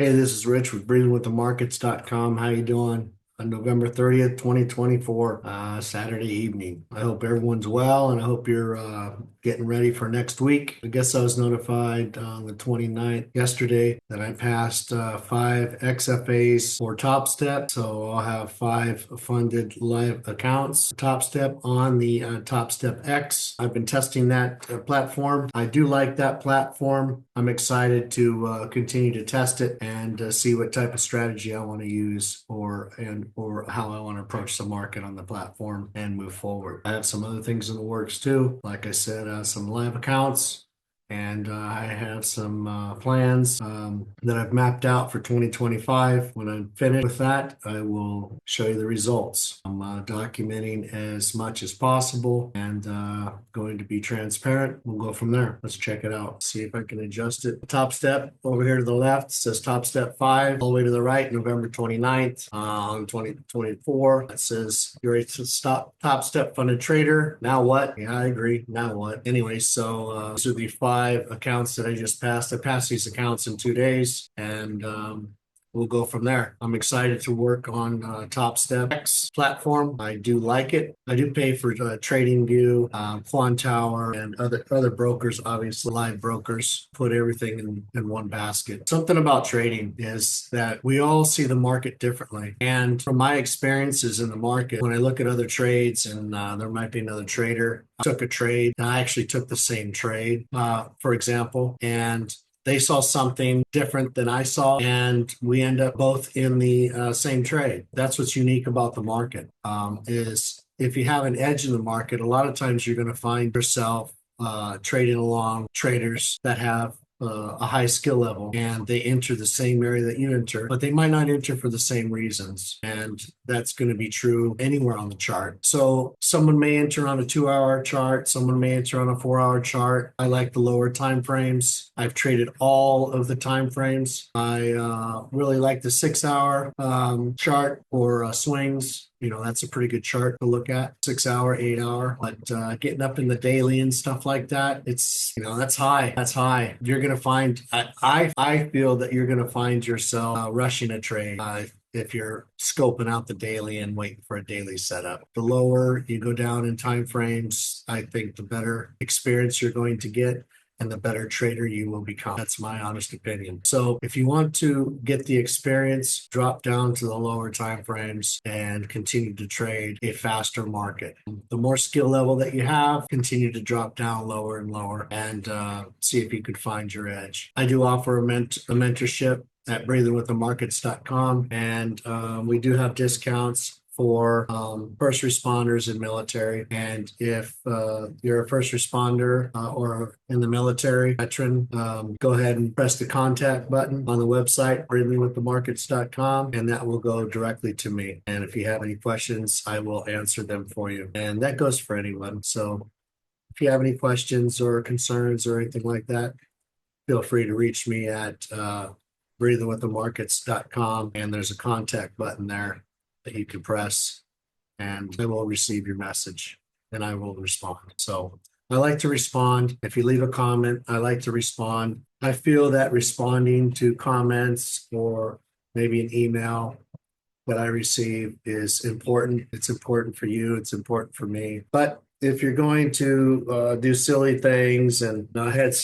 Hey, this is Rich with breathingwiththemarkets.com. How you doing? On November 30th, 2024, Saturday evening. I hope everyone's well and I hope you're getting ready for next week. I guess I was notified on the 29th yesterday that I passed 5 Xfa'S for Topstep. So I'll have 5 funded live accounts. Topstep on the Topstep X. I've been testing that platform. I do like that platform. I'm excited to continue to test it and see what type of strategy I want to use or how I want to approach the market on the platform and move forward. I have some other things in the works too. Like I said, some live accounts. And I have some plans that I've mapped out for 2025. When I'm finished with that, I will show you the results. I'm documenting as much as possible and going to be transparent. We'll go from there. Let's check it out. See if I can adjust it. Top step over here to the left says Top Step 5. All the way to the right, November 29th on 2024. It says you're a top step funded trader. Now what? Yeah, I agree. Now what? Anyway, so these are the 5 accounts that I just passed. I passed these accounts in 2 days, and we'll go from there. I'm excited to work on Topstep X platform. I do like it. I do pay for TradingView, Quantower, and other brokers, obviously live brokers. Put everything in one basket. Something about trading is that we all see the market differently. And from my experiences in the market, when I look at other trades and there might be another trader, I took a trade and I actually took the same trade, for example, and they saw something different than I saw, and we end up both in the same trade. That's what's unique about the market, is if you have an edge in the market, a lot of times you're going to find yourself trading along traders that have a high skill level and they enter the same area that you enter, but they might not enter for the same reasons. And that's going to be true anywhere on the chart. So someone may enter on a 2-hour chart, someone may enter on a 4-hour chart. I like the lower time frames. I've traded all of the time frames. I really like the 6-hour chart for swings. That's a pretty good chart to look at. 6-hour, 8-hour, but getting up in the daily and stuff like that, that's high. That's high. You're going to find, I feel that you're going to find yourself rushing a trade. If you're scoping out the daily and waiting for a daily setup. The lower you go down in time frames, I think the better experience you're going to get and the better trader you will become. That's my honest opinion. So if you want to get the experience, drop down to the lower time frames and continue to trade a faster market. The more skill level that you have, continue to drop down lower and lower and see if you could find your edge. I do offer a mentorship at breathingwiththemarkets.com, and we do have discounts for first responders and military. And if you're a first responder or in the military veteran, go ahead and press the contact button on the website, breathingwiththemarkets.com, and that will go directly to me. And if you have any questions, I will answer them for you. And that goes for anyone. So if you have any questions or concerns or anything like that, feel free to reach me at breathingwiththemarkets.com, and there's a contact button there that you can press, and I will receive your message and I will respond. So I like to respond. If you leave a comment, I like to respond. I feel that responding to comments or maybe an email that I receive is important. It's important for you. It's important for me. But if you're going to do silly things, and I had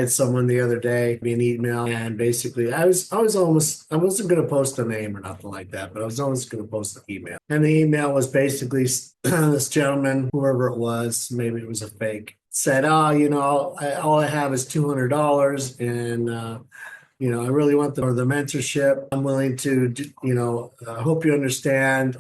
someone the other day me an email, and basically I wasn't going to post a name or nothing like that, but I was almost going to post an email, and the email was basically this gentleman, whoever it was, maybe it was a fake, said, "Oh, all I have is $200, and I really want the mentorship. I'm willing to, hope you understand.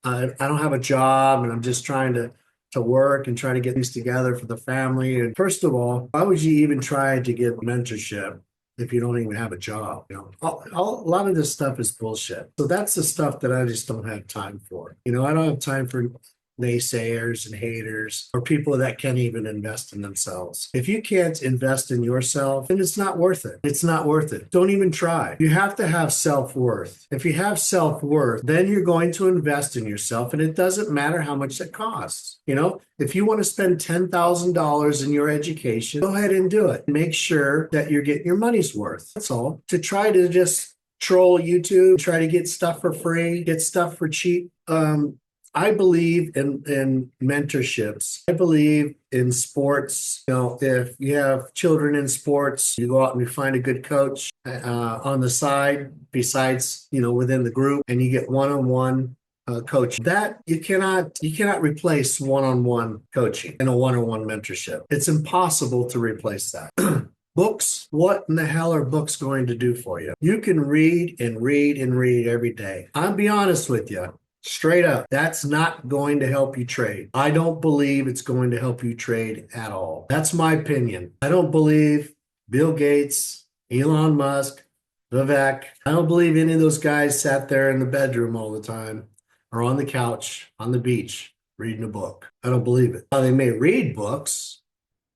I don't have a job, and I'm just trying to work and try to get things together for the family. And first of all, why would you even try to get mentorship if you don't even have a job? A lot of this stuff is bullshit. So that's the stuff that I just don't have time for. I don't have time for naysayers and haters or people that can't even invest in themselves. If you can't invest in yourself, then it's not worth it. It's not worth it. Don't even try. You have to have self-worth. If you have self-worth, then you're going to invest in yourself, and it doesn't matter how much it costs. If you want to spend $10,000 in your education, go ahead and do it. Make sure that you're getting your money's worth. That's all. To try to just troll YouTube, try to get stuff for free, get stuff for cheap. I believe in mentorships. I believe in sports. If you have children in sports, you go out and you find a good coach on the side, besides, within the group, and you get one-on-one coach. That you cannot replace one-on-one coaching and a one-on-one mentorship. It's impossible to replace that. Books, what in the hell are books going to do for you? You can read and read and read every day. I'll be honest with you. Straight up, that's not going to help you trade. I don't believe it's going to help you trade at all. That's my opinion. I don't believe Bill Gates, Elon Musk, Vivek, I don't believe any of those guys sat there in the bedroom all the time or on the couch, on the beach, reading a book. I don't believe it. Now, they may read books,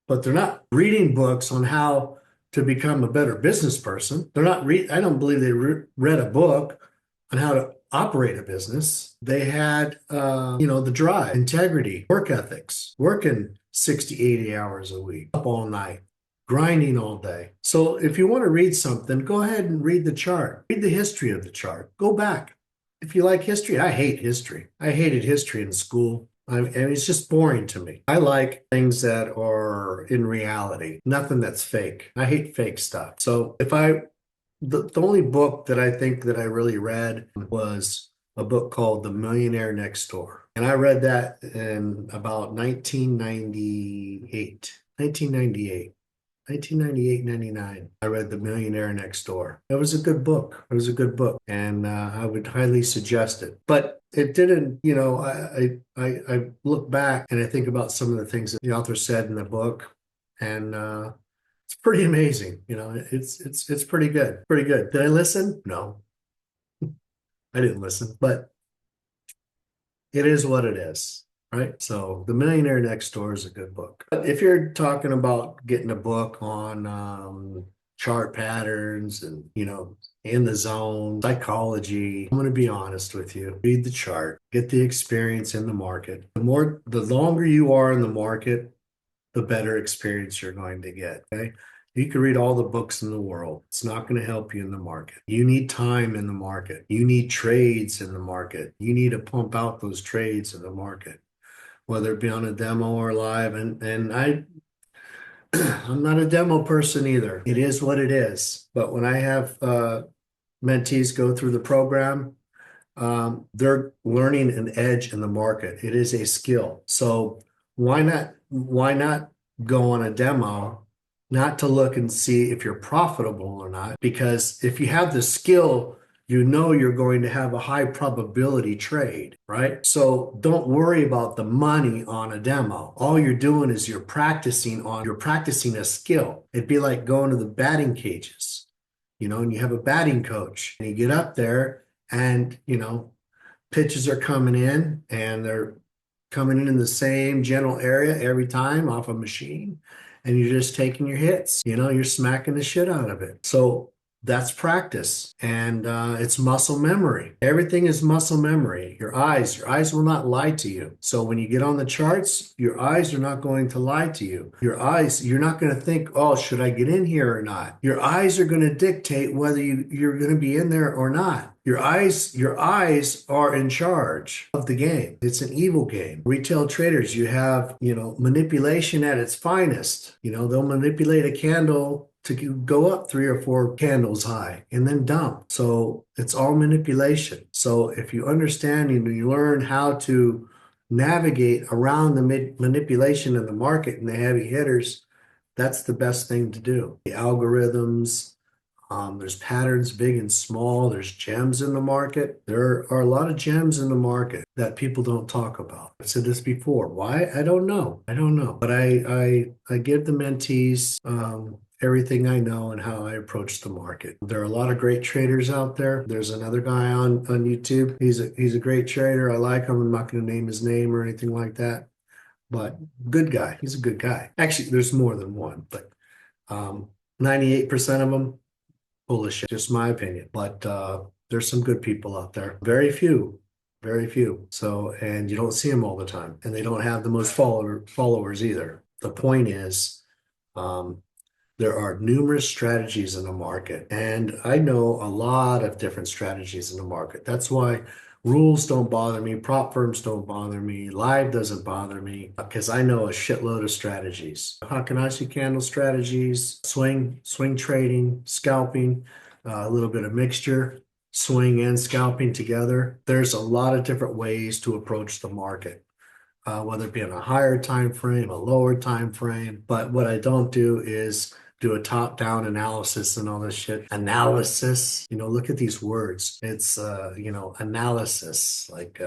but they're not reading books on how to become a better business person. I don't believe they read a book on how to operate a business. They had, the drive, integrity, work ethics, working 60, 80 hours a week, up all night, grinding all day. So if you want to read something, go ahead and read the chart. Read the history of the chart. Go back. If you like history, I hate history. I hated history in school. And it's just boring to me. I like things that are in reality, nothing that's fake. I hate fake stuff. So the only book that I think that I really read was a book called The Millionaire Next Door. And I read that in about 1998, 99. I read The Millionaire Next Door. It was a good book. It was a good book. And I would highly suggest it. But it didn't, I look back and I think about some of the things that the author said in the book. And it's pretty amazing. It's pretty good. Pretty good. Did I listen? No, I didn't listen, but it is what it is, right? So The Millionaire Next Door is a good book. But if you're talking about getting a book on chart patterns and, in the zone, psychology, I'm going to be honest with you. Read the chart, get the experience in the market. The longer you are in the market, the better experience you're going to get. Okay. You can read all the books in the world. It's not going to help you in the market. You need time in the market. You need trades in the market. You need to pump out those trades in the market, whether it be on a demo or live. And I'm not a demo person either. It is what it is. But when I have mentees go through the program, they're learning an edge in the market. It is a skill. So why not go on a demo, not to look and see if you're profitable or not? Because if you have the skill, you're going to have a high probability trade, right? So don't worry about the money on a demo. All you're doing is you're practicing a skill. It'd be like going to the batting cages, and you have a batting coach and you get up there and, pitches are coming in and they're coming in the same general area every time off a machine, and you're just taking your hits. You're smacking the shit out of it. So that's practice, and it's muscle memory. Everything is muscle memory. Your eyes will not lie to you. So when you get on the charts, your eyes are not going to lie to you. You're not going to think, oh, should I get in here or not? Your eyes are going to dictate whether you're going to be in there or not. Your eyes are in charge of the game. It's an evil game. Retail traders, you have, manipulation at its finest. They'll manipulate a candle to go up 3 or 4 candles high and then dump. So it's all manipulation. So if you understand and you learn how to navigate around the manipulation in the market and the heavy hitters, that's the best thing to do. The algorithms, there's patterns big and small. There's gems in the market. There are a lot of gems in the market that people don't talk about. I've said this before. Why? I don't know. But I give the mentees everything I know and how I approach the market. There are a lot of great traders out there. There's another guy on YouTube. He's a great trader. I like him. I'm not going to name his name or anything like that, but good guy. He's a good guy. Actually, there's more than one, but 98% of them full of shit. Just my opinion. But there's some good people out there. Very few. Very few. So, and you don't see them all the time, and they don't have the most followers either. The point is, um, there are numerous strategies in the market, and I know a lot of different strategies in the market. That's why rules don't bother me, prop firms don't bother me, live doesn't bother me, because I know a shitload of strategies. Hakanasi candle strategies, swing trading, scalping, a little bit of mixture, swing and scalping together. There's a lot of different ways to approach the market, whether it be on a higher time frame, a lower time frame. But what I don't do is do a top-down analysis and all this shit. Analysis, look at these words. It's analysis, like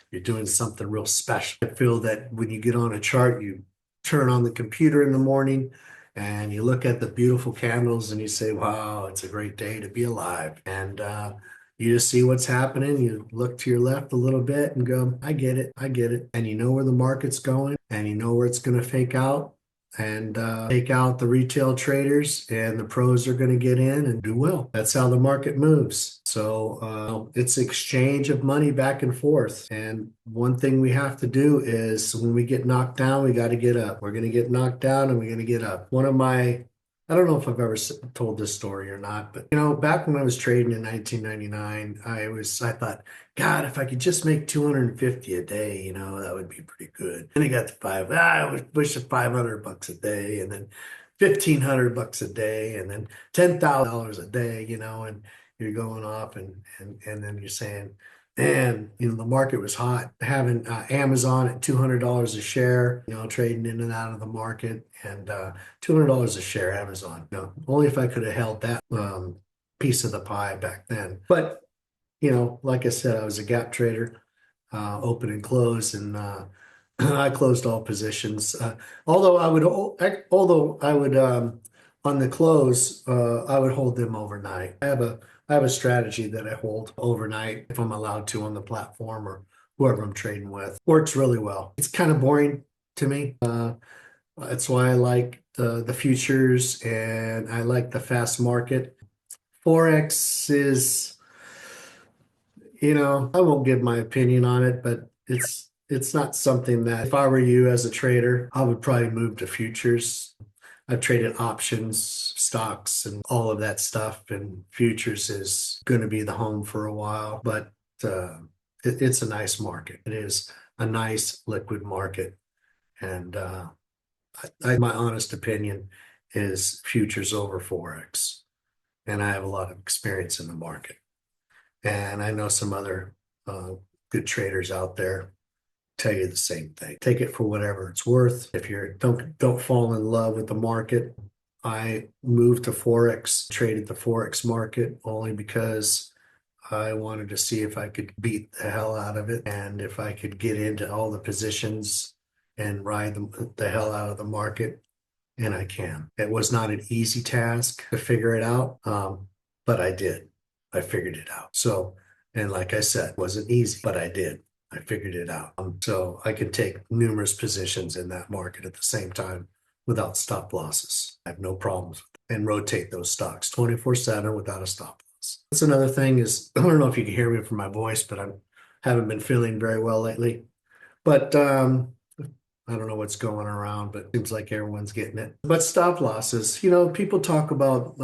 you're doing something real special. I feel that when you get on a chart, you turn on the computer in the morning and you look at the beautiful candles and you say, wow, it's a great day to be alive. And you just see what's happening. You look to your left a little bit and go, I get it. I get it. And you know where the market's going and you know where it's going to fake out and take out the retail traders, and the pros are going to get in and do well. That's how the market moves. So it's exchange of money back and forth. And one thing we have to do is when we get knocked down, we got to get up. We're going to get knocked down and we're going to get up. I don't know if I've ever told this story or not, but back when I was trading in 1999, I thought, God, if I could just make 250 a day, that would be pretty good. And I got to I was pushing $500 a day, and then $1,500 a day, and then $10,000 a day, and you're going off and then you're saying, man, the market was hot. Having Amazon at $200 a share, trading in and out of the market, and $200 a share Amazon. Only if I could have held that piece of the pie back then. But like I said, I was a gap trader, open and close, and I closed all positions. Although I would on the close, I would hold them overnight. I have a strategy that I hold overnight if I'm allowed to on the platform or whoever I'm trading with. Works really well. It's kind of boring to me. That's why I like the futures and I like the fast market. Forex is, I won't give my opinion on it, but it's not something that if I were you as a trader, I would probably move to futures. I've traded options, stocks, and all of that stuff, and futures is going to be the home for a while, but it's a nice market. It is a nice liquid market, and my honest opinion is futures over Forex, and I have a lot of experience in the market, and I know some other good traders out there tell you the same thing. Take it for whatever it's worth. If you don't fall in love with the market, I moved to Forex, traded the Forex market only because I wanted to see if I could beat the hell out of it and if I could get into all the positions and ride the hell out of the market. And I can. It was not an easy task to figure it out, but I did. I figured it out. So, and like I said, it wasn't easy, but I did. I figured it out. So I could take numerous positions in that market at the same time without stop losses. I have no problems with it. And rotate those stocks 24/7 without a stop loss. That's another thing is, I don't know if you can hear me from my voice, but I haven't been feeling very well lately. But I don't know what's going around, but it seems like everyone's getting it. But stop losses, people talk about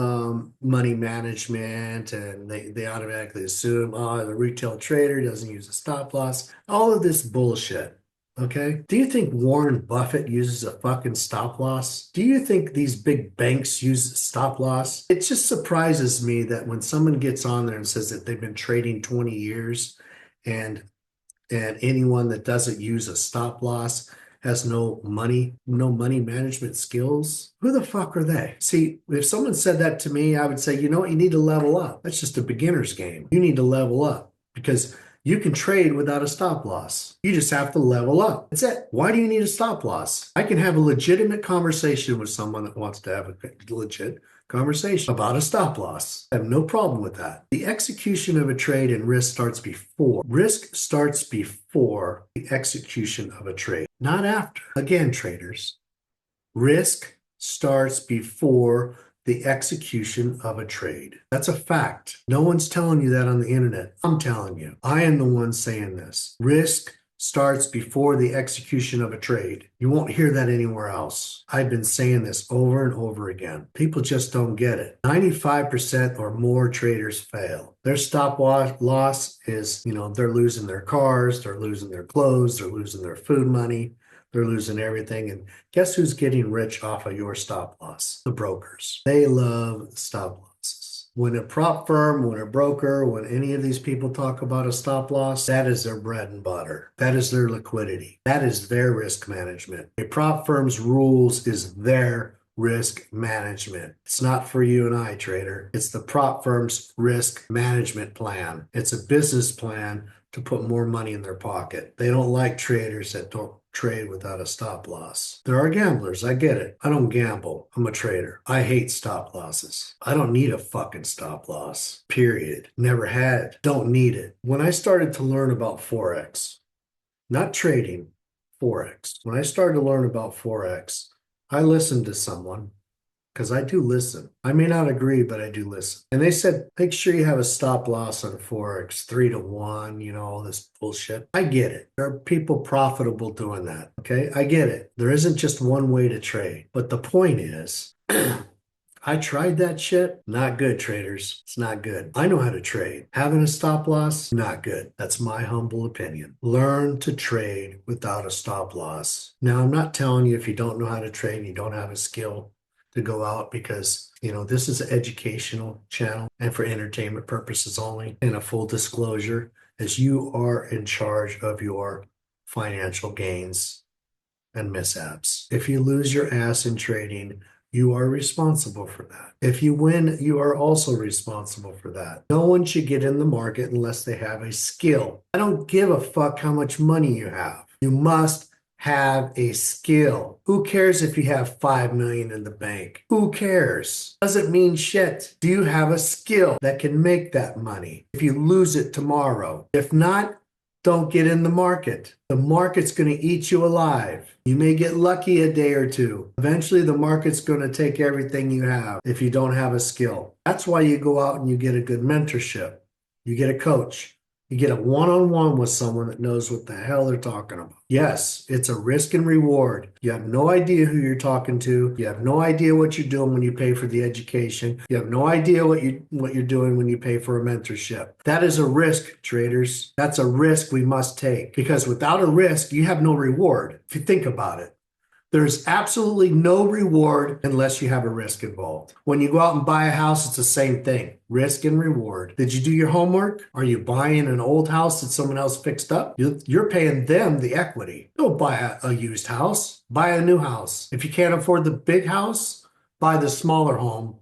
money management and they automatically assume, oh, the retail trader doesn't use a stop loss. All of this bullshit. Okay. Do you think Warren Buffett uses a fucking stop loss? Do you think these big banks use a stop loss? It just surprises me that when someone gets on there and says that they've been trading 20 years and anyone that doesn't use a stop loss has no money management skills. Who the fuck are they? See, if someone said that to me, I would say, you need to level up. That's just a beginner's game. You need to level up because You can trade without a stop loss. You just have to level up. That's it. Why do you need a stop loss? I can have a legitimate conversation with someone that wants to have a legit conversation about a stop loss. I have no problem with that. The execution of a trade and risk starts before. Risk starts before the execution of a trade, not after. Again, traders, risk starts before the execution of a trade. That's a fact. No one's telling you that on the internet. I'm telling you. I am the one saying this. Risk starts before the execution of a trade. You won't hear that anywhere else. I've been saying this over and over again. People just don't get it. 95% or more traders fail. Their stop loss is, they're losing their cars, they're losing their clothes, they're losing their food money. They're losing everything. And guess who's getting rich off of your stop loss? The brokers. They love stop losses. When a prop firm, when a broker, when any of these people talk about a stop loss, that is their bread and butter. That is their liquidity. That is their risk management. A prop firm's rules is their risk management. It's not for you and I, trader. It's the prop firm's risk management plan. It's a business plan to put more money in their pocket. They don't like traders that don't trade without a stop loss. There are gamblers. I get it. I don't gamble. I'm a trader. I hate stop losses. I don't need a fucking stop loss. Period. Never had. Don't need it. When I started to learn about Forex, not trading, Forex. When I started to learn about Forex, I listened to someone, because I do listen. I may not agree, but I do listen. And they said, make sure you have a stop loss on Forex, 3-to-1, all this bullshit. I get it. There are people profitable doing that. Okay. I get it. There isn't just one way to trade. But the point is, I tried that shit. Not good, traders. It's not good. I know how to trade. Having a stop loss, not good. That's my humble opinion. Learn to trade without a stop loss. Now, I'm not telling you if you don't know how to trade and you don't have a skill to go out, because this is an educational channel and for entertainment purposes only. And a full disclosure is you are in charge of your financial gains and mishaps. If you lose your ass in trading, you are responsible for that. If you win, you are also responsible for that. No one should get in the market unless they have a skill. I don't give a fuck how much money you have. You must have a skill. Who cares if you have 5 million in the bank? Who cares? Doesn't mean shit. Do you have a skill that can make that money if you lose it tomorrow? If not, don't get in the market. The market's going to eat you alive. You may get lucky a day or two. Eventually, the market's going to take everything you have if you don't have a skill. That's why you go out and you get a good mentorship. You get a coach. You get a one-on-one with someone that knows what the hell they're talking about. Yes, it's a risk and reward. You have no idea who you're talking to. You have no idea what you're doing when you pay for the education. You have no idea what you're doing when you pay for a mentorship. That is a risk, traders. That's a risk we must take, because without a risk, you have no reward. If you think about it. There's absolutely no reward unless you have a risk involved. When you go out and buy a house, it's the same thing. Risk and reward. Did you do your homework? Are you buying an old house that someone else fixed up? You're paying them the equity. Don't buy a used house. Buy a new house. If you can't afford the big house, buy the smaller home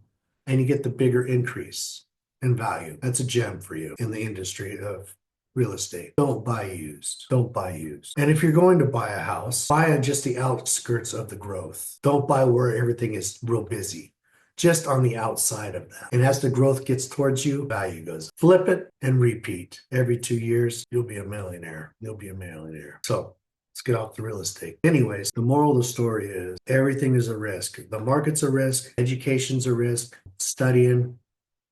and you get the bigger increase in value. That's a gem for you in the industry of real estate. Don't buy used. Don't buy used. And if you're going to buy a house, buy on just the outskirts of the growth. Don't buy where everything is real busy. Just on the outside of that. And as the growth gets towards you, value goes. Flip it and repeat. Every 2 years, you'll be a millionaire. You'll be a millionaire. So let's get off the real estate. Anyways, the moral of the story is everything is a risk. The market's a risk. Education's a risk. Studying,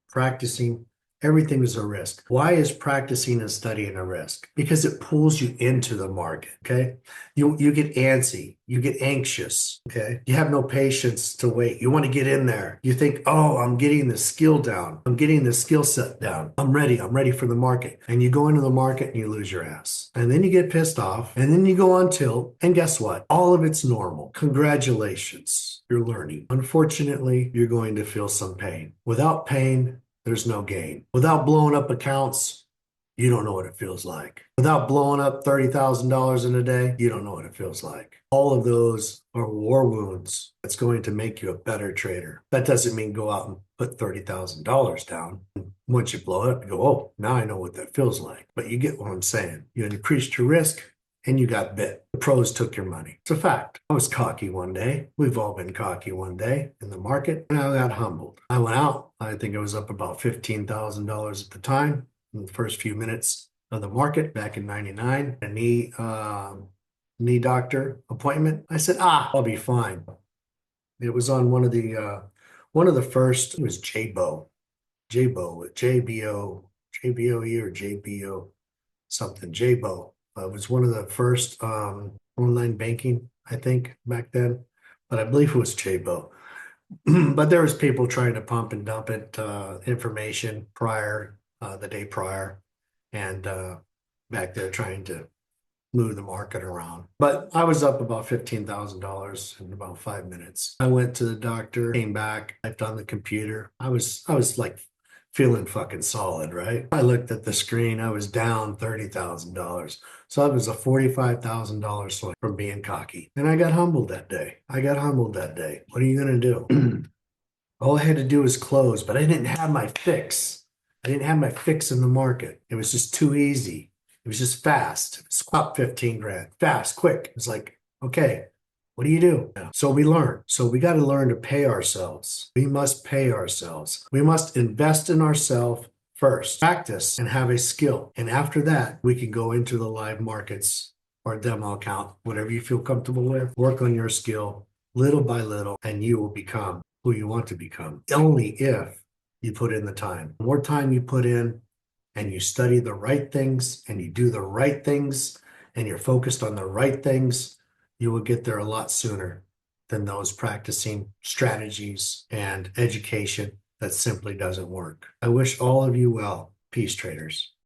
practicing, everything is a risk. Why is practicing and studying a risk? Because it pulls you into the market, okay? You get antsy. You get anxious, okay? You have no patience to wait. You want to get in there. You think, oh, I'm getting the skill down. I'm getting the skill set down. I'm ready for the market. And you go into the market and you lose your ass. And then you get pissed off. And then you go on tilt. And guess what? All of it's normal. Congratulations. You're learning. Unfortunately, you're going to feel some pain. Without pain, there's no gain. Without blowing up accounts, You don't know what it feels like. Without blowing up $30,000 in a day, you don't know what it feels like. All of those are war wounds. That's going to make you a better trader. That doesn't mean go out and put $30,000 down. Once you blow it up, you go, oh, now I know what that feels like. But you get what I'm saying. You increased your risk and you got bit. The pros took your money. It's a fact. I was cocky one day. We've all been cocky one day in the market, and I got humbled. I went out. I think it was up about $15,000 at the time in the first few minutes of the market back in 99. A knee doctor appointment. I said, I'll be fine. It was on one of the first, it was JBO, JBOE or JBO something, JBO. It was one of the first online banking, I think, back then, but I believe it was JBO. But there was people trying to pump and dump it information the day prior, and back there trying to move the market around. But I was up about $15,000 in about 5 minutes. I went to the doctor, came back, typed on the computer. I was like feeling fucking solid, right? I looked at the screen, I was down $30,000. So that was a $45,000 swing from being cocky. And I got humbled that day. What are you going to do? All I had to do was close, but I didn't have my fix. I didn't have my fix in the market. It was just too easy. It was just fast. It's up 15 grand. Fast, quick. It's like, okay, what do you do? So we learn. So we got to learn to pay ourselves. We must pay ourselves. We must invest in ourselves first, practice and have a skill. And after that, we can go into the live markets or demo account, whatever you feel comfortable with. Work on your skill little by little, and you will become who you want to become. Only if you put in the time. The more time you put in and you study the right things and you do the right things and you're focused on the right things, you will get there a lot sooner than those practicing strategies and education that simply doesn't work. I wish all of you well. Peace, traders.